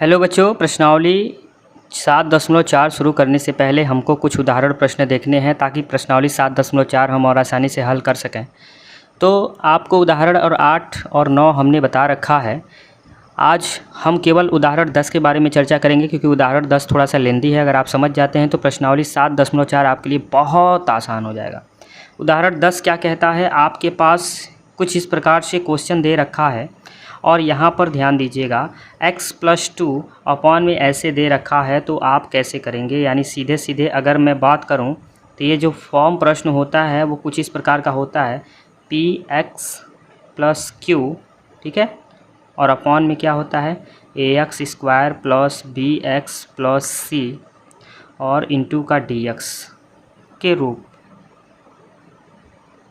Hello बच्चों, प्रश्नावली 7.4 शुरू करने से पहले हमको कुछ उदाहरण प्रश्न देखने हैं ताकि प्रश्नावली 7.4 हम और आसानी से हल कर सकें। तो आपको उदाहरण और 8 और 9 हमने बता रखा है। आज हम केवल उदाहरण 10 के बारे में चर्चा करेंगे क्योंकि उदाहरण 10 थोड़ा सा लेंदी है। अगर आप समझ जाते हैं तो प्रश्नावली 7.4 आपके लिए बहुत आसान हो जाएगा। उदाहरण 10 क्या कहता है, आपके पास कुछ इस प्रकार से क्वेश्चन दे रखा है और यहाँ पर ध्यान दीजिएगा x+2 अपॉन में ऐसे दे रखा है तो आप कैसे करेंगे। यानी सीधे सीधे अगर मैं बात करूँ तो ये जो फॉर्म प्रश्न होता है वो कुछ इस प्रकार का होता है px+q, ठीक है, और अपॉन में क्या होता है ax² + bx + c और इंटू का dx के रूप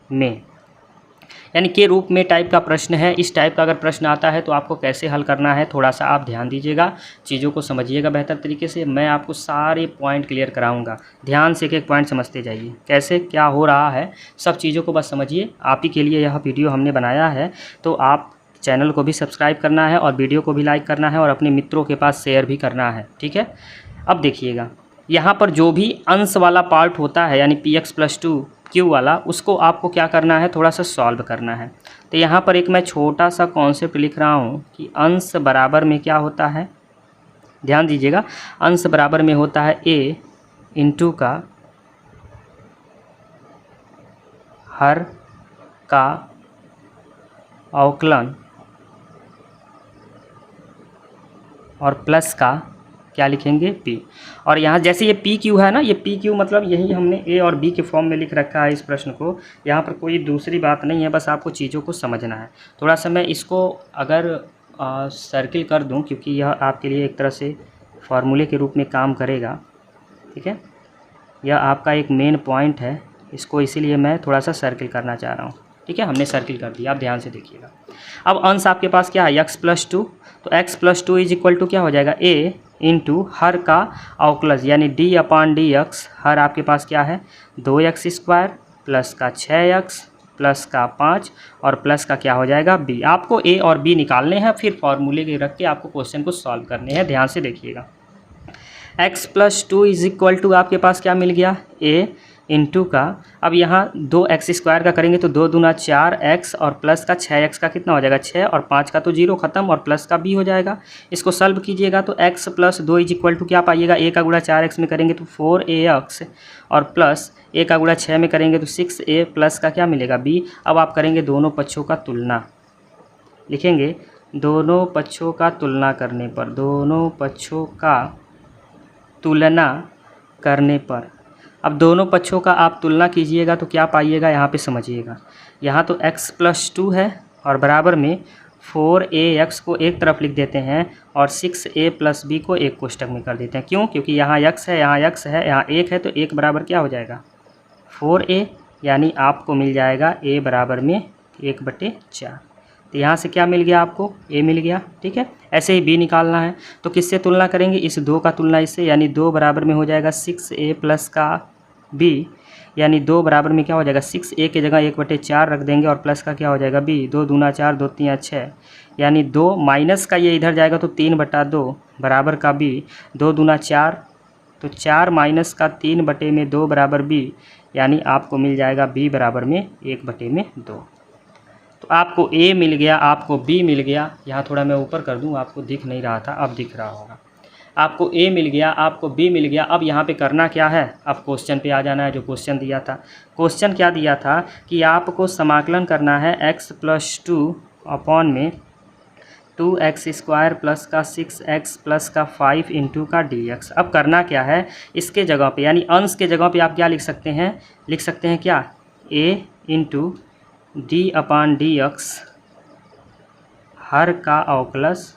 में, यानी के रूप में टाइप का प्रश्न है। इस टाइप का अगर प्रश्न आता है तो आपको कैसे हल करना है, थोड़ा सा आप ध्यान दीजिएगा, चीज़ों को समझिएगा बेहतर तरीके से। मैं आपको सारे पॉइंट क्लियर कराऊंगा, ध्यान से एक एक पॉइंट समझते जाइए कैसे क्या हो रहा है। सब चीज़ों को बस समझिए। आप ही के लिए यह वीडियो हमने बनाया है, तो आप चैनल को भी सब्सक्राइब करना है और वीडियो को भी लाइक करना है और अपने मित्रों के पास शेयर भी करना है, ठीक है। अब देखिएगा, यहाँ पर जो भी अंश वाला पार्ट होता है यानी px+2 q वाला, उसको आपको क्या करना है, थोड़ा सा सॉल्व करना है। तो यहाँ पर एक मैं छोटा सा कॉन्सेप्ट लिख रहा हूँ कि अंश बराबर में क्या होता है, ध्यान दीजिएगा, अंश बराबर में होता है a इंटू का हर का अवकलन और प्लस का क्या लिखेंगे p। और यहाँ जैसे ये पी क्यू है ना, ये पी क्यू मतलब यही हमने ए और बी के फॉर्म में लिख रखा है इस प्रश्न को। यहाँ पर कोई दूसरी बात नहीं है, बस आपको चीज़ों को समझना है। थोड़ा सा मैं इसको अगर सर्किल कर दूँ क्योंकि यह आपके लिए एक तरह से फार्मूले के रूप में काम करेगा, ठीक है। यह आपका एक मेन पॉइंट है, इसको इसीलिए मैं थोड़ा सा सर्किल करना चाह रहा हूँ, ठीक है। हमने सर्किल कर दिया, आप ध्यान से देखिएगा। अब अंश आपके पास क्या है, x+2, तो x+2 इज इक्वल टू क्या हो जाएगा a इंटू हर का अवकलज यानी d/dx। हर आपके पास क्या है 2x² प्लस का 6x प्लस का 5 और प्लस का क्या हो जाएगा b। आपको a और b निकालने हैं, फिर फॉर्मूले के रख के आपको क्वेश्चन को सॉल्व करने हैं। ध्यान से देखिएगा, x+2 इज इक्वल टू आपके पास क्या मिल गया a इंटू का, अब यहाँ 2x² का करेंगे तो 2 दूना 4x और प्लस का 6x का कितना हो जाएगा 6 और 5 का तो 0 खत्म और प्लस का b हो जाएगा। इसको सॉल्व कीजिएगा तो x+2 इज इक्वल टू क्या पाइएगा, a का गुणा 4x में करेंगे तो 4ax और प्लस a का गुणा 6 में करेंगे तो 6a प्लस का क्या मिलेगा b। अब आप करेंगे दोनों पक्षों का तुलना, लिखेंगे दोनों पक्षों का तुलना करने पर, दोनों पक्षों का तुलना करने पर, अब दोनों पक्षों का आप तुलना कीजिएगा तो क्या पाइएगा, यहाँ पे समझिएगा। यहाँ तो x+2 है और बराबर में 4ax को एक तरफ लिख देते हैं और 6a + b को एक कोष्टक में कर देते हैं। क्यों, क्योंकि यहाँ x है, यहाँ x है, यहाँ 1 है, तो 1 बराबर क्या हो जाएगा 4a, यानी आपको मिल जाएगा a बराबर में 1/4। तो यहाँ से क्या मिल गया आपको, a मिल गया, ठीक है। ऐसे ही b निकालना है तो किससे तुलना करेंगे, इस 2 का तुलना इससे, यानी 2 बराबर में हो जाएगा 6a प्लस का b, यानी 2 बराबर में क्या हो जाएगा 6a की जगह 1/4 रख देंगे और प्लस का क्या हो जाएगा b। 2 दूना 4, 2 3 6, यानी 2 माइनस का ये इधर जाएगा तो 3/2 बराबर का b। 2 दूना 4, तो 4 माइनस का 3/2 बराबर b, यानी आपको मिल जाएगा b बराबर में 1/2। तो आपको a मिल गया, आपको b मिल गया। यहाँ थोड़ा मैं ऊपर कर दूँ, आपको दिख नहीं रहा था, अब दिख रहा होगा। आपको a मिल गया, आपको b मिल गया। अब यहाँ पे करना क्या है, अब क्वेश्चन पे आ जाना है। जो क्वेश्चन दिया था, क्वेश्चन क्या दिया था कि आपको समाकलन करना है x+2 अपॉन में 2x² प्लस का 6x प्लस का 5 इंटू का dx। अब करना क्या है, इसके जगह पे यानी अंश के जगह पे आप क्या लिख सकते हैं, लिख सकते हैं क्या a इंटू d/dx हर का अवकलज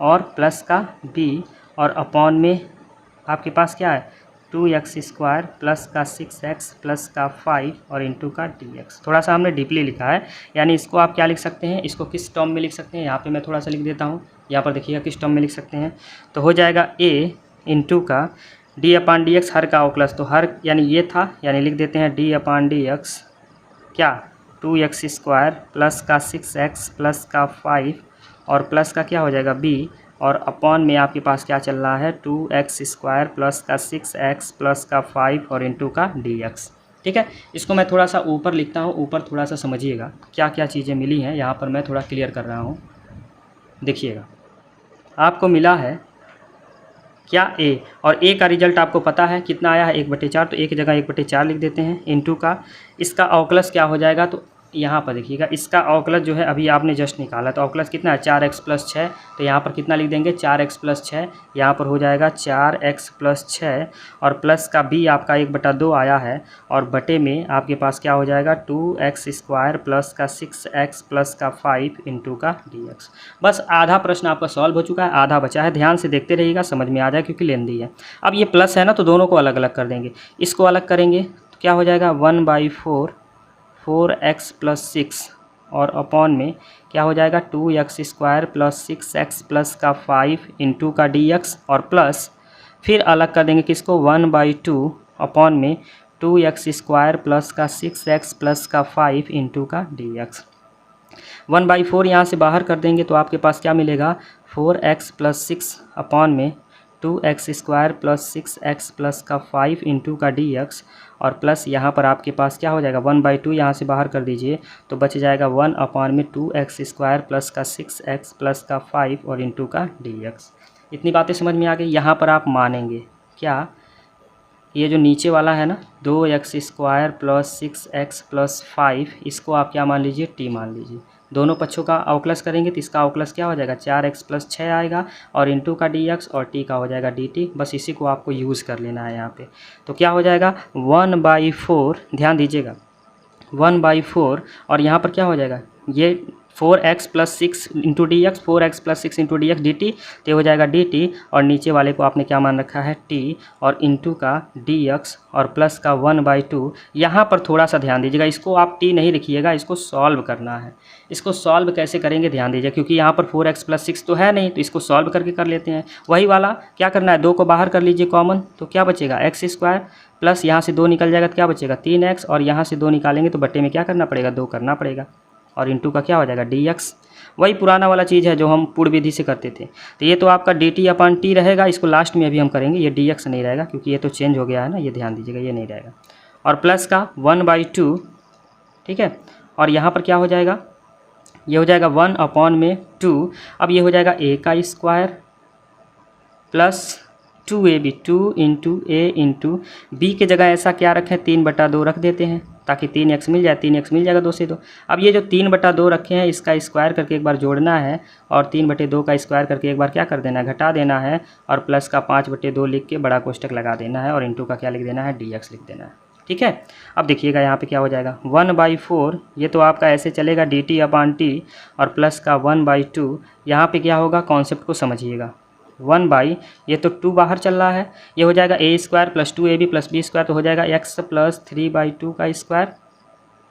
और प्लस का b और अपॉन में आपके पास क्या है 2x² प्लस का 6x प्लस का 5 और इंटू का dx। थोड़ा सा हमने डीपली लिखा है, यानी इसको आप क्या लिख सकते हैं, इसको किस टर्म में लिख सकते हैं, यहाँ पे मैं थोड़ा सा लिख देता हूँ। यहाँ पर देखिएगा किस टर्म में लिख सकते हैं, तो हो जाएगा a इंटू का d/dx हर का अवकलज, तो हर यानी ये था, यानी लिख देते हैं d/dx क्या 2x² प्लस का 6x प्लस का 5 और प्लस का क्या हो जाएगा b और अपॉन में आपके पास क्या चल रहा है 2x² प्लस का 6x प्लस का 5 और इंटू का dx। ठीक है, इसको मैं थोड़ा सा ऊपर लिखता हूँ, ऊपर थोड़ा सा समझिएगा क्या क्या चीज़ें मिली हैं, यहाँ पर मैं थोड़ा क्लियर कर रहा हूँ। देखिएगा, आपको मिला है क्या a, और a का रिजल्ट आपको पता है कितना आया है 1/4, तो a की जगह 1/4 लिख देते हैं इंटू का इसका अवकलज क्या हो जाएगा, तो यहाँ पर देखिएगा इसका अवकलज जो है अभी आपने जस्ट निकाला, तो अवकलज कितना है 4x + 6, तो यहाँ पर कितना लिख देंगे 4x + 6, यहाँ पर हो जाएगा 4x + 6 और प्लस का b आपका 1/2 आया है और बटे में आपके पास क्या हो जाएगा 2x² प्लस का 6x प्लस का 5 इंटू का dx। बस आधा प्रश्न आपका सॉल्व हो चुका है, आधा बचा है, ध्यान से देखते रहिएगा, समझ में आ जाए क्योंकि लेंदी है। अब ये प्लस है ना, तो दोनों को अलग अलग कर देंगे, इसको अलग करेंगे तो क्या हो जाएगा 1/4 4x + 6 और अपॉन में क्या हो जाएगा 2x² प्लस 6x प्लस का 5 इंटू का dx और प्लस फिर अलग कर देंगे किसको 1/2 अपॉन में 2x² प्लस का 6x प्लस का 5 इंटू का dx। 1/4 यहाँ से बाहर कर देंगे तो आपके पास क्या मिलेगा 4x + 6 अपॉन में 2x² प्लस 6x प्लस का 5 इंटू का dx और प्लस यहाँ पर आपके पास क्या हो जाएगा 1/2 यहाँ से बाहर कर दीजिए तो बच जाएगा 1 अपॉन में 2x² प्लस का 6x प्लस का 5 और इंटू का dx। इतनी बातें समझ में आ गई। यहाँ पर आप मानेंगे क्या, ये जो नीचे वाला है ना 2x² प्लस 6x प्लस 5, इसको आप क्या मान लीजिए t मान लीजिए। दोनों पक्षों का अवकलज करेंगे तो इसका अवकलज क्या हो जाएगा 4x + 6 आएगा और इंटू का dx और t का हो जाएगा dt। बस इसी को आपको यूज़ कर लेना है यहाँ पे। तो क्या हो जाएगा 1/4, ध्यान दीजिएगा 1/4 और यहाँ पर क्या हो जाएगा ये 4x + 6 into dx 4x + 6 into dx dt, तो हो जाएगा dt और नीचे वाले को आपने क्या मान रखा है t और इंटू का dx और प्लस का 1/2। यहाँ पर थोड़ा सा ध्यान दीजिएगा, इसको आप t नहीं लिखिएगा, इसको सॉल्व करना है। इसको सॉल्व कैसे करेंगे ध्यान दीजिए, क्योंकि यहाँ पर 4x + 6 तो है नहीं, तो इसको सॉल्व करके कर लेते हैं। वही वाला क्या करना है 2 को बाहर कर लीजिए कॉमन, तो क्या बचेगा x² प्लस यहाँ से 2 निकल जाएगा तो क्या बचेगा 3x और यहाँ से 2 निकालेंगे तो बट्टे में क्या करना पड़ेगा 2 करना पड़ेगा और इंटू का क्या हो जाएगा dx। वही पुराना वाला चीज़ है जो हम पूर्ण विधि से करते थे। तो ये तो आपका dt/t रहेगा, इसको लास्ट में अभी हम करेंगे, ये dx नहीं रहेगा क्योंकि ये तो चेंज हो गया है ना, ये ध्यान दीजिएगा ये नहीं रहेगा और प्लस का 1/2। ठीक है, और यहाँ पर क्या हो जाएगा ये हो जाएगा 1 अपॉन में 2। अब ये हो जाएगा a² plus 2ab 2 into a into b के जगह ऐसा क्या रखें 3/2 रख देते हैं ताकि 3x मिल जाए, 3x मिल जाएगा 2 से 2। अब ये जो 3/2 रखे हैं इसका स्क्वायर करके एक बार जोड़ना है और 3/2 का स्क्वायर करके एक बार क्या कर देना है घटा देना है और प्लस का 5/2 लिख के बड़ा कोष्टक लगा देना है और इंटू का क्या लिख देना है dx लिख देना है। ठीक है, अब देखिएगा यहाँ पे क्या हो जाएगा 1/4, ये तो आपका ऐसे चलेगा dt/t और प्लस का 1/2। यहाँ पे क्या होगा कॉन्सेप्ट को समझिएगा 1/ ये तो 2 बाहर चल रहा है, ये हो जाएगा a² plus 2ab plus b² तो हो जाएगा x प्लस 3/2 का स्क्वायर,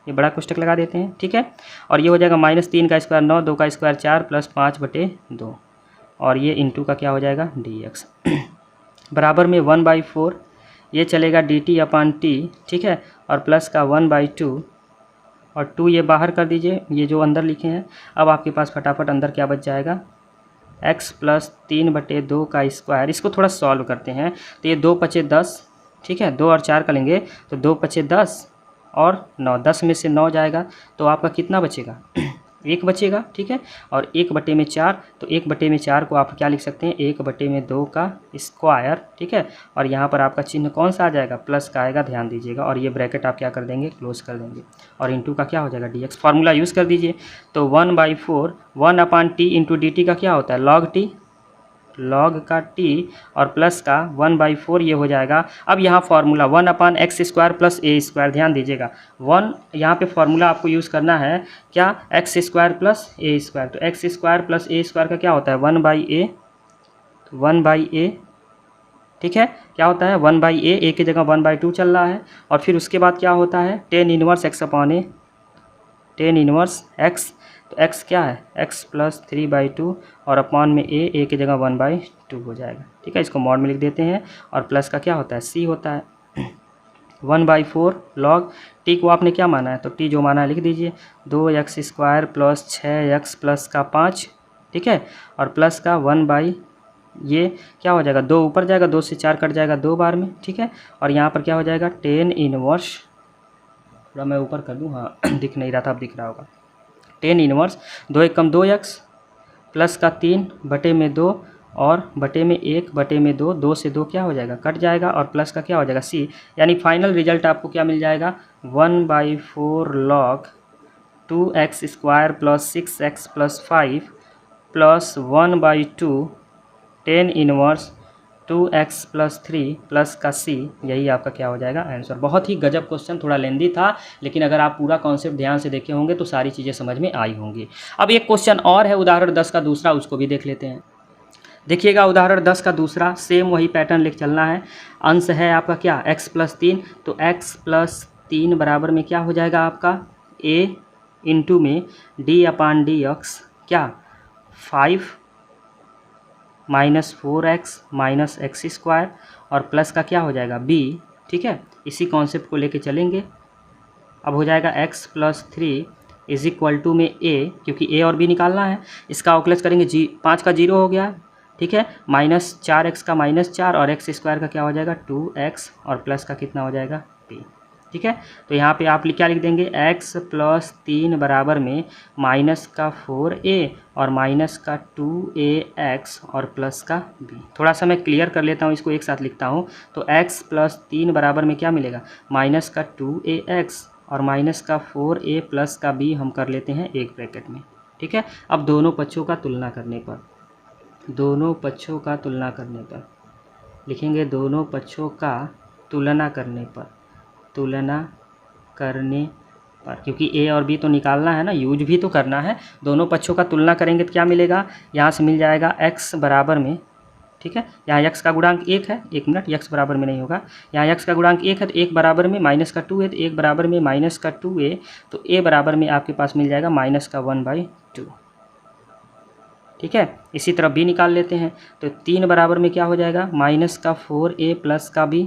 ये बड़ा कोष्टक लगा देते हैं। ठीक है, और ये हो जाएगा -3 का स्क्वायर 9 2 का स्क्वायर 4 प्लस 5/2 और ये इंटू का क्या हो जाएगा dx बराबर में 1/4 ये चलेगा dt/t। ठीक है, और प्लस का 1/2 और 2 ये बाहर कर दीजिए, ये जो अंदर लिखे हैं। अब आपके पास फटाफट अंदर क्या बच जाएगा x प्लस 3/2 का स्क्वायर। इसको थोड़ा सॉल्व करते हैं तो ये 2 × 5 = 10। ठीक है, 2 और 4 का लेंगे तो 2 × 5 = 10 और 9, 10 में से 9 जाएगा तो आपका कितना बचेगा 1 बचेगा। ठीक है, और 1/4 तो 1/4 को आप क्या लिख सकते हैं 1/2 का स्क्वायर। ठीक है, और यहाँ पर आपका चिन्ह कौन सा आ जाएगा प्लस का आएगा, ध्यान दीजिएगा, और ये ब्रैकेट आप क्या कर देंगे क्लोज कर देंगे और इंटू का क्या हो जाएगा dx। फार्मूला यूज़ कर दीजिए तो 1/4 1/t इंटू dt का क्या होता है log t, log का t और प्लस का 1/4 ये हो जाएगा। अब यहाँ फार्मूला 1/x² प्लस a², ध्यान दीजिएगा 1 यहाँ पे फार्मूला आपको यूज़ करना है क्या x² प्लस a², तो x² प्लस a² का क्या होता है 1/a, 1/a। ठीक है, क्या होता है 1/a, a की जगह 1/2 चल रहा है और फिर उसके बाद क्या होता है tan 1 x/a, tan 1 x, तो x क्या है x प्लस 3/2 और अपॉन में a की जगह 1/2 हो जाएगा। ठीक है, इसको मॉड में लिख देते हैं और प्लस का क्या होता है c होता है। 1/4 log t को आपने क्या माना है, तो t जो माना है लिख दीजिए, 2x² प्लस 6x प्लस का 5, ठीक है, और प्लस का 1 ये क्या हो जाएगा, 2 ऊपर जाएगा, 2 से 4 कट जाएगा 2 बार में, ठीक है, और यहाँ पर क्या हो जाएगा 10 इनवर्स, थोड़ा मैं ऊपर कर दूँ, हाँ दिख नहीं रहा था, अब दिख रहा होगा, 10 इनवर्स 2 एक कम 2x प्लस का 3 बटे में 2 और बटे में 1 बटे में 2, 2 से 2 क्या हो जाएगा, कट जाएगा, और प्लस का क्या हो जाएगा c, यानी फाइनल रिजल्ट आपको क्या मिल जाएगा, 1/4 log 2x² plus 6x plus 5 plus 1/2 10 inverse 2x plus 3 plus का c, यही आपका क्या हो जाएगा आंसर। बहुत ही गजब क्वेश्चन, थोड़ा लेंदी था, लेकिन अगर आप पूरा कॉन्सेप्ट ध्यान से देखे होंगे तो सारी चीज़ें समझ में आई होंगी। अब एक क्वेश्चन और है उदाहरण 10 का दूसरा, उसको भी देख लेते हैं। देखिएगा उदाहरण 10 का दूसरा, सेम वही पैटर्न लिख चलना है। अंश है आपका क्या, x प्लस 3, तो x प्लस 3 बराबर में क्या हो जाएगा आपका a इंटू में d/dx क्या 5 माइनस 4x माइनस x² और प्लस का क्या हो जाएगा b, ठीक है, इसी कॉन्सेप्ट को लेके चलेंगे। अब हो जाएगा x plus 3 is equal to में a, क्योंकि a और b निकालना है, इसका अवकलज करेंगे 5 का 0 हो गया, ठीक है, माइनस 4x का -4 और x² का क्या हो जाएगा 2x और प्लस का कितना हो जाएगा b, ठीक है। तो यहाँ पे आप क्या लिख देंगे, x प्लस 3 बराबर में माइनस का 4a और माइनस का 2ax और प्लस का b। थोड़ा सा मैं क्लियर कर लेता हूँ, इसको एक साथ लिखता हूँ। तो x प्लस 3 बराबर में क्या मिलेगा, माइनस का 2ax और माइनस का 4a प्लस का b हम कर लेते हैं एक ब्रैकेट में, ठीक है। अब दोनों पक्षों का तुलना करने पर, दोनों पक्षों का तुलना करने पर लिखेंगे, दोनों पक्षों का तुलना करने पर, तुलना करने पर, क्योंकि a और b तो निकालना है ना, यूज भी तो करना है। दोनों पक्षों का तुलना करेंगे तो क्या मिलेगा, यहाँ से मिल जाएगा x बराबर में, ठीक है, यहाँ x का गुणांक 1 है, 1 मिनट, x बराबर में नहीं होगा, यहाँ x का गुणांक 1 है तो 1 बराबर में माइनस का 2 है तो 1 बराबर में माइनस का 2a, तो a बराबर में आपके पास मिल जाएगा माइनस का 1/2, ठीक है। इसी तरह b निकाल लेते हैं, तो 3 बराबर में क्या हो जाएगा, माइनस का 4a प्लस का b,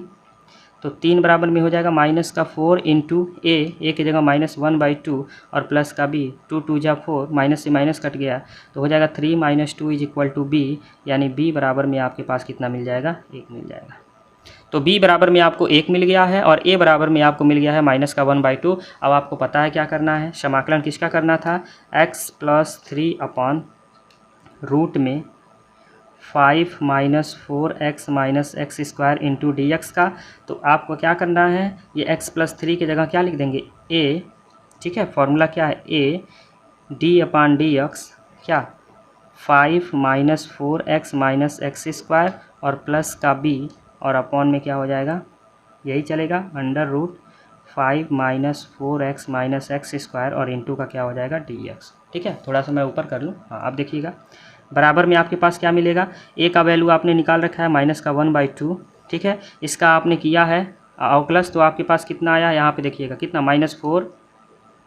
तो 3 बराबर में हो जाएगा माइनस का 4 इंटू a की जगह माइनस 1/2 और प्लस का b, 2 2 जा 4, माइनस से माइनस कट गया तो हो जाएगा 3 - 2 इज इक्वल टू b, यानी b बराबर में आपके पास कितना मिल जाएगा, 1 मिल जाएगा। तो b बराबर में आपको 1 मिल गया है और a बराबर में आपको मिल गया है माइनस का 1/2। अब आपको पता है क्या करना है, समाकलन किसका करना था, x प्लस 3 अपॉन रूट में 5 minus 4x minus x² into dx का। तो आपको क्या करना है, ये x प्लस 3 की जगह क्या लिख देंगे a, ठीक है, फॉर्मूला क्या है a d/dx क्या 5 माइनस 4x माइनस x² और प्लस का b और अपॉन में क्या हो जाएगा, यही चलेगा under root 5 minus 4x minus x² और इंटू का क्या हो जाएगा dx, ठीक है। थोड़ा सा मैं ऊपर कर लूँ, हाँ अब देखिएगा बराबर में आपके पास क्या मिलेगा, a का वैल्यू आपने निकाल रखा है माइनस का 1/2, ठीक है, इसका आपने किया है अवकलज, तो आपके पास कितना आया, यहाँ पे देखिएगा कितना -4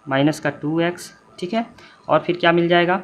माइनस का 2x, ठीक है, और फिर क्या मिल जाएगा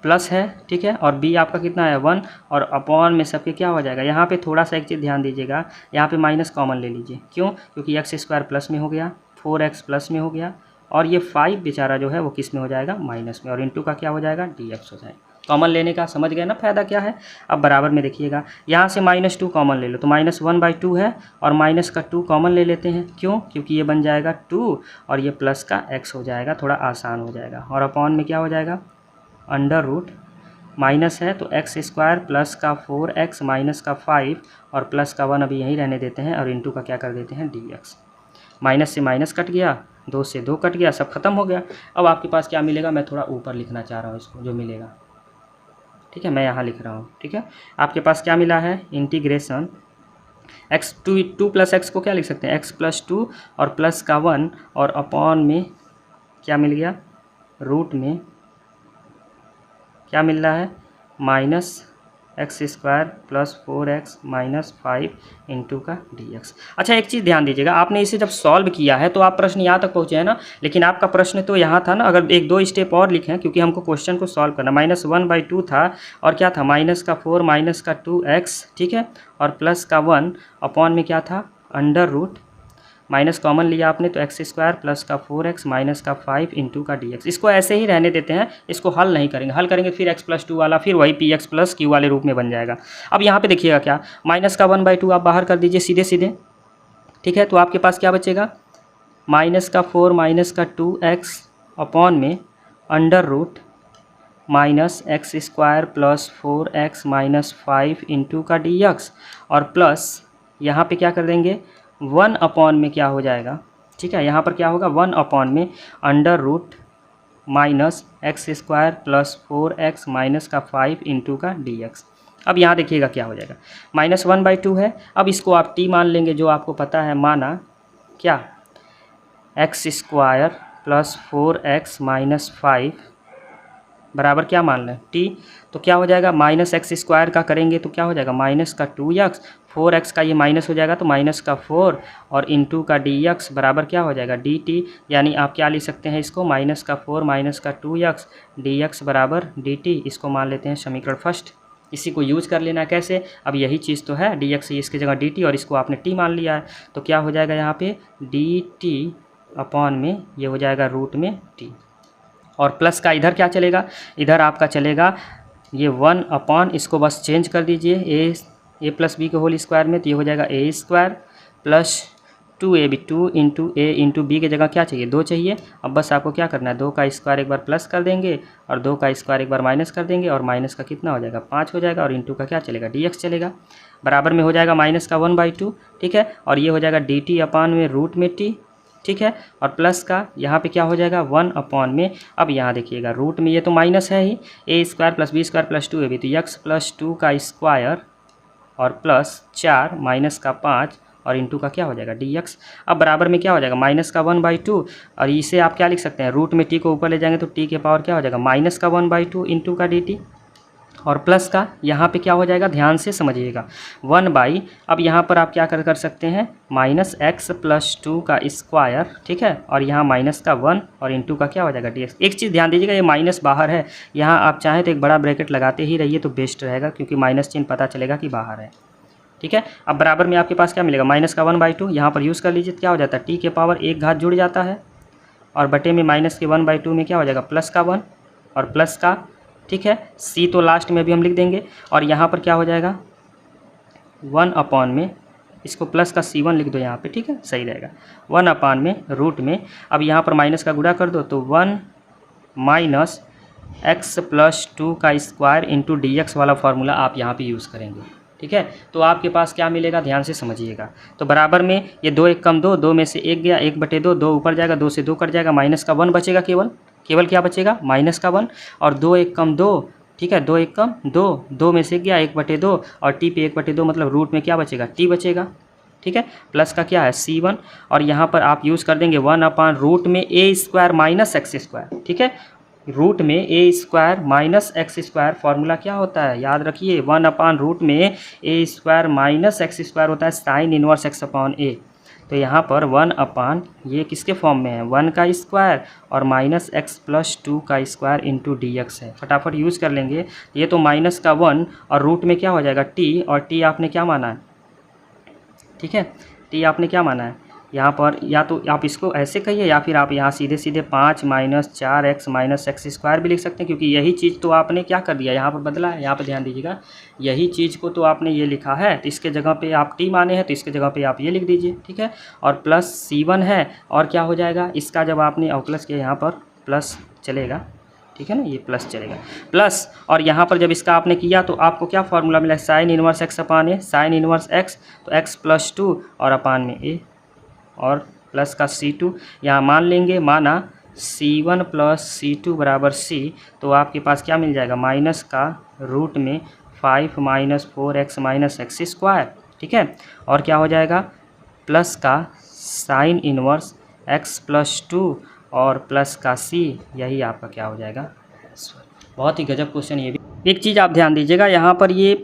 प्लस है, ठीक है, और b आपका कितना है 1 और अपॉन में सबके क्या हो जाएगा। यहाँ पे थोड़ा सा एक चीज़ ध्यान दीजिएगा, यहाँ पे माइनस कॉमन ले लीजिए, क्यों, क्योंकि x² प्लस में हो गया, 4x प्लस में हो गया और ये 5 बेचारा जो है वो किस में हो जाएगा, माइनस में, और इंटू का क्या हो जाएगा dx हो जाएगा। कॉमन लेने का समझ गए ना फ़ायदा क्या है। अब बराबर में देखिएगा, यहाँ से -2 कॉमन ले लो तो -1/2 है और माइनस का 2 कॉमन ले लेते हैं, क्यों, क्योंकि ये बन जाएगा 2 और ये प्लस का x हो जाएगा, थोड़ा आसान हो जाएगा, और अपॉन में क्या हो जाएगा अंडर रूट माइनस है तो x² प्लस का 4x माइनस का 5 और प्लस का 1 अभी यहीं रहने देते हैं और इंटू का क्या कर देते हैं dx। माइनस से माइनस कट गया, 2 से 2 कट गया, सब खत्म हो गया। अब आपके पास क्या मिलेगा, मैं थोड़ा ऊपर लिखना चाह रहा हूँ इसको, जो मिलेगा, ठीक है, मैं यहाँ लिख रहा हूँ, ठीक है। आपके पास क्या मिला है, इंटीग्रेशन x 2 प्लस x को क्या लिख सकते हैं, x प्लस 2 और प्लस का 1 और अपॉन में क्या मिल गया, रूट में क्या मिल रहा है -x² plus 4x minus 5 into का dx। अच्छा एक चीज़ ध्यान दीजिएगा, आपने इसे जब सॉल्व किया है तो आप प्रश्न यहाँ तक पहुँचे हैं ना, लेकिन आपका प्रश्न तो यहाँ था ना, अगर 1-2 स्टेप और लिखें, क्योंकि हमको क्वेश्चन को सॉल्व करना, -1/2 था और क्या था माइनस का 4 माइनस का 2x, ठीक है, और प्लस का 1 अपॉन में क्या था अंडर रूट, माइनस कॉमन लिया आपने तो एक्स स्क्वायर प्लस का 4x माइनस का 5 इंटू का dx। इसको ऐसे ही रहने देते हैं, इसको हल नहीं करेंगे। हल करेंगे फिर x+2 वाला फिर वही px प्लस q वाले रूप में बन जाएगा। अब यहाँ पे देखिएगा क्या, माइनस का 1/2 आप बाहर कर दीजिए सीधे सीधे, ठीक है। तो आपके पास क्या बचेगा, माइनस का 4 माइनस का 2x अपॉन में under root minus x square plus 4x minus 5 into का dx, और प्लस यहाँ पे क्या कर देंगे 1 अपॉन में क्या हो जाएगा, ठीक है। यहाँ पर क्या होगा 1 अपॉन में under root minus x square plus 4x minus का 5 इंटू का dx। अब यहाँ देखिएगा क्या हो जाएगा, -1/2 है। अब इसको आप t मान लेंगे, जो आपको पता है, माना क्या x square plus 4x minus 5 बराबर क्या मान लें t। तो क्या हो जाएगा, माइनस एक्स स्क्वायर का करेंगे तो क्या हो जाएगा माइनस का 2x, 4x का ये माइनस हो जाएगा तो माइनस का 4 और इंटू का dx बराबर क्या हो जाएगा dt। यानी आप क्या लिख सकते हैं इसको, माइनस का 4 माइनस का 2x dx बराबर dt। इसको मान लेते हैं समीकरण फर्स्ट। इसी को यूज कर लेना कैसे, अब यही चीज़ तो है, dx इसकी जगह dt और इसको आपने t मान लिया है, तो क्या हो जाएगा यहाँ पे dt अपॉन में ये हो जाएगा रूट में t। और प्लस का इधर क्या चलेगा, इधर आपका चलेगा ये 1 अपॉन, इसको बस चेंज कर दीजिए a प्लस बी के होल स्क्वायर में, तो ये हो जाएगा a square plus 2ab, 2 into a into b की जगह क्या चाहिए 2 चाहिए। अब बस आपको क्या करना है, 2 का स्क्वायर एक बार प्लस कर देंगे और 2 का स्क्वायर एक बार माइनस कर देंगे, और माइनस का कितना हो जाएगा 5 हो जाएगा, और इंटू का क्या चलेगा dx चलेगा, बराबर में हो जाएगा माइनस का 1/2, ठीक है। और ये हो जाएगा dt अपॉन में रूट में t, ठीक है। और प्लस का यहाँ पे क्या हो जाएगा 1 अपॉन में, अब यहाँ देखिएगा रूट में ये तो माइनस है ही, a square plus b square plus 2ab, तो x प्लस 2 का स्क्वायर और प्लस 4 माइनस का 5 और इंटू का क्या हो जाएगा dx। अब बराबर में क्या हो जाएगा माइनस का 1/2, और इसे आप क्या लिख सकते हैं, रूट में t को ऊपर ले जाएंगे तो t के पावर क्या हो जाएगा माइनस का 1/2 इंटू का dt, और प्लस का यहाँ पे क्या हो जाएगा, ध्यान से समझिएगा 1/, अब यहाँ पर आप क्या कर सकते हैं माइनस एक्स प्लस 2 का स्क्वायर, ठीक है, और यहाँ माइनस का 1 और इंटू का क्या हो जाएगा dx। एक चीज़ ध्यान दीजिएगा, ये माइनस बाहर है, यहाँ आप चाहें तो एक बड़ा ब्रैकेट लगाते ही रहिए तो बेस्ट रहेगा, क्योंकि माइनस चिन्ह पता चलेगा कि बाहर है, ठीक है। अब बराबर में आपके पास क्या मिलेगा, माइनस का 1/2 यहाँ पर यूज़ कर लीजिए, क्या हो जाता है t के पावर 1 घात जुड़ जाता है, और बटे में माइनस के 1/2 में क्या हो जाएगा प्लस का 1 और प्लस का, ठीक है, c तो लास्ट में भी हम लिख देंगे, और यहाँ पर क्या हो जाएगा 1 अपॉन में, इसको प्लस का c1 लिख दो यहाँ पे, ठीक है, सही रहेगा 1 अपॉन में रूट में। अब यहाँ पर माइनस का गुणा कर दो तो 1 माइनस एक्स प्लस 2 का स्क्वायर इंटू dx वाला फार्मूला आप यहाँ पे यूज़ करेंगे, ठीक है। तो आपके पास क्या मिलेगा, ध्यान से समझिएगा, तो बराबर में ये 2 1 कम 2, 2 में से 1 गया, 1/2, 2 ऊपर जाएगा, 2 से 2 कट जाएगा, माइनस का 1 बचेगा, केवल क्या बचेगा माइनस का 1, और 2 1 कम 2, ठीक है, 2 1 कम 2, 2 में से गया 1/2, और t पे 1/2 मतलब रूट में क्या बचेगा t बचेगा, ठीक है। प्लस का क्या है c1, और यहाँ पर आप यूज़ कर देंगे 1 अपॉन रूट में a square minus x square, ठीक है, रूट में a square minus x square, formula क्या होता है याद रखिए, 1 अपॉन रूट में a square minus x square होता है sine inverse x upon a। तो यहाँ पर 1 अपॉन ये किसके फॉर्म में है 1 का स्क्वायर और माइनस एक्स प्लस 2 का स्क्वायर इंटू dx है, फटाफट यूज़ कर लेंगे। ये तो माइनस का 1 और रूट में क्या हो जाएगा t, और t आपने क्या माना है, ठीक है, t आपने क्या माना है यहाँ पर, या तो आप इसको ऐसे कहिए या फिर आप यहाँ सीधे सीधे 5 minus 4x minus x square भी लिख सकते हैं, क्योंकि यही चीज़ तो आपने क्या कर दिया यहाँ पर बदला है। यहाँ पर ध्यान दीजिएगा, यही चीज़ को तो आपने ये लिखा है, तो इसके जगह पे आप t माने हैं तो इसके जगह पे आप ये लिख दीजिए, ठीक है। और प्लस c1 है, और क्या हो जाएगा इसका, जब आपने प्लस किया यहाँ पर प्लस चलेगा, ठीक है ना, ये प्लस चलेगा प्लस, और यहाँ पर जब इसका आपने किया तो आपको क्या फार्मूला मिला, साइन इनवर्स एक्स अपान ए, साइन इनवर्स एक्स तो एक्स प्लस 2 और अपान में ए, और प्लस का c2 यहाँ मान लेंगे, माना c1 प्लस c2 बराबर c, तो आपके पास क्या मिल जाएगा माइनस का रूट में 5 minus 4x minus x square, ठीक है, और क्या हो जाएगा प्लस का साइन इनवर्स x प्लस 2 और प्लस का c, यही आपका क्या हो जाएगा। बहुत ही गजब क्वेश्चन ये भी। एक चीज़ आप ध्यान दीजिएगा, यहाँ पर ये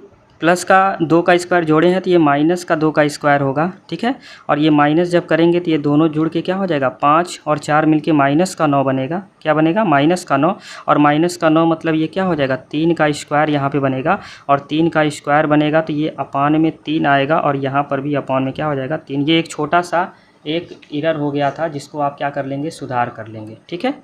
प्लस का 2 का स्क्वायर जोड़े हैं तो ये माइनस का 2 का स्क्वायर होगा, ठीक है। और ये माइनस जब करेंगे तो ये दोनों जुड़ के क्या हो जाएगा, 5 और 4 मिलके माइनस का 9 बनेगा। क्या बनेगा, माइनस का 9। और माइनस का 9 मतलब ये क्या हो जाएगा, 3 का स्क्वायर यहाँ पे बनेगा। और 3 का स्क्वायर बनेगा तो ये अपान में 3 आएगा, और यहाँ पर भी अपान में क्या हो जाएगा, 3। ये एक छोटा सा एक एरर हो गया था जिसको आप क्या कर लेंगे, सुधार कर लेंगे, ठीक है।